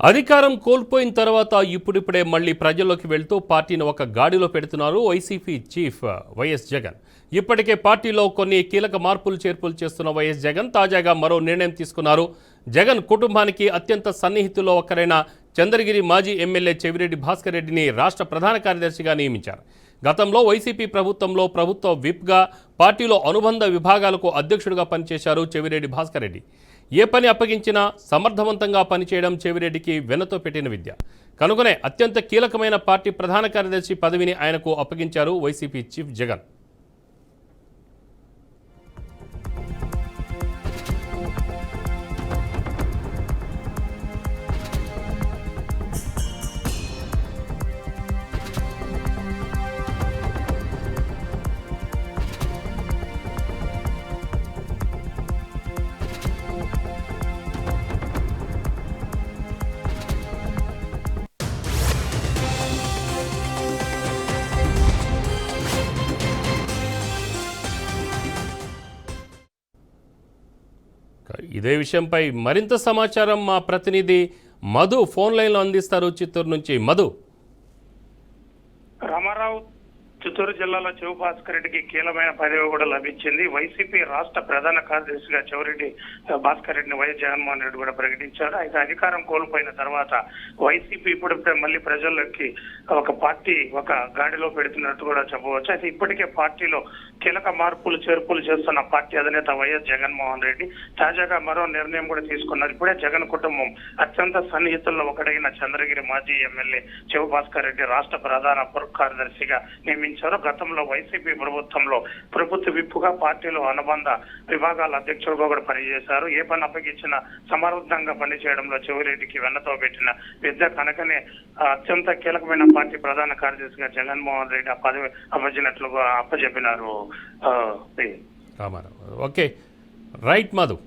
అధికారం కోల్పోయిన తర్వాత ఇప్పుడిప్పుడే మళ్లీ ప్రజల్లోకి వెళ్తూ పార్టీని ఒక గాడిలో పెడుతున్నారు వైసీపీ చీఫ్ వైఎస్ జగన్. ఇప్పటికే పార్టీలో కొన్ని కీలక మార్పులు చేర్పులు చేస్తున్న వైఎస్ జగన్ తాజాగా మరో నిర్ణయం తీసుకున్నారు. జగన్ కుటుంబానికి అత్యంత సన్నిహితుల్లో ఒకరైన చంద్రగిరి మాజీ ఎమ్మెల్యే చెవిరెడ్డి భాస్కర్ రెడ్డిని రాష్ట్ర ప్రధాన కార్యదర్శిగా నియమించారు. గతంలో వైసీపీ ప్రభుత్వంలో ప్రభుత్వ విప్గా పార్టీలో అనుబంధ విభాగాలకు అధ్యక్షుడిగా పనిచేశారు చెవిరెడ్డి భాస్కర్ రెడ్డి. ఏ పని అప్పగించినా సమర్థవంతంగా పనిచేయడం చెవిరెడ్డికి వెన్నతో పెట్టిన విద్య. కనుకనే అత్యంత కీలకమైన పార్టీ ప్రధాన కార్యదర్శి పదవిని ఆయనకు అప్పగించారు వైసీపీ చీఫ్ జగన్. ఇదే విషయంపై మరింత సమాచారం మా ప్రతినిధి మధు ఫోన్ లైన్లో అందిస్తారు. చిత్తూరు నుంచి మధు. రామారావు, చిత్తూరు జిల్లాలో చెవు భాస్కర్ రెడ్డికి కీలకమైన పదవి కూడా లభించింది. వైసీపీ రాష్ట్ర ప్రధాన కార్యదర్శిగా చెవిరెడ్డి భాస్కర్ రెడ్డిని వైఎస్ జగన్మోహన్ రెడ్డి కూడా ప్రకటించారు. అయితే అధికారం కోల్పోయిన తర్వాత వైసీపీ ఇప్పుడిప్పుడే మళ్ళీ ప్రజల్లోకి ఒక పార్టీ ఒక గాడిలో పెడుతున్నట్టు కూడా చెప్పవచ్చు. అయితే ఇప్పటికే పార్టీలో కీలక మార్పులు చేర్పులు చేస్తున్న పార్టీ అధినేత వైఎస్ జగన్మోహన్ రెడ్డి తాజాగా మరో నిర్ణయం కూడా తీసుకున్నారు. ఇప్పుడే జగన్ కుటుంబం అత్యంత సన్నిహితుల్లో ఒకటైన చంద్రగిరి మాజీ ఎమ్మెల్యే చెవు భాస్కర్ రెడ్డి రాష్ట్ర ప్రధాన కార్యదర్శిగా నియమించారు. గతంలో వైసీపీ ప్రభుత్వంలో ప్రభుత్వ విప్పుగా పార్టీలో అనుబంధ విభాగాల అధ్యక్షుడుగా కూడా పనిచేశారు. ఏ పని అప్పగించినా సమర్థంగా పనిచేయడంలో చెవిరెడ్డికి వెన్నతో పెట్టిన విద్య. కనుకనే అత్యంత కీలకమైన పార్టీ ప్రధాన కార్యదర్శిగా జగన్మోహన్ రెడ్డి ఆ పదవి అప్పచెప్పినట్లుగా అప్పచెప్పినారు. Okay, right Madhu.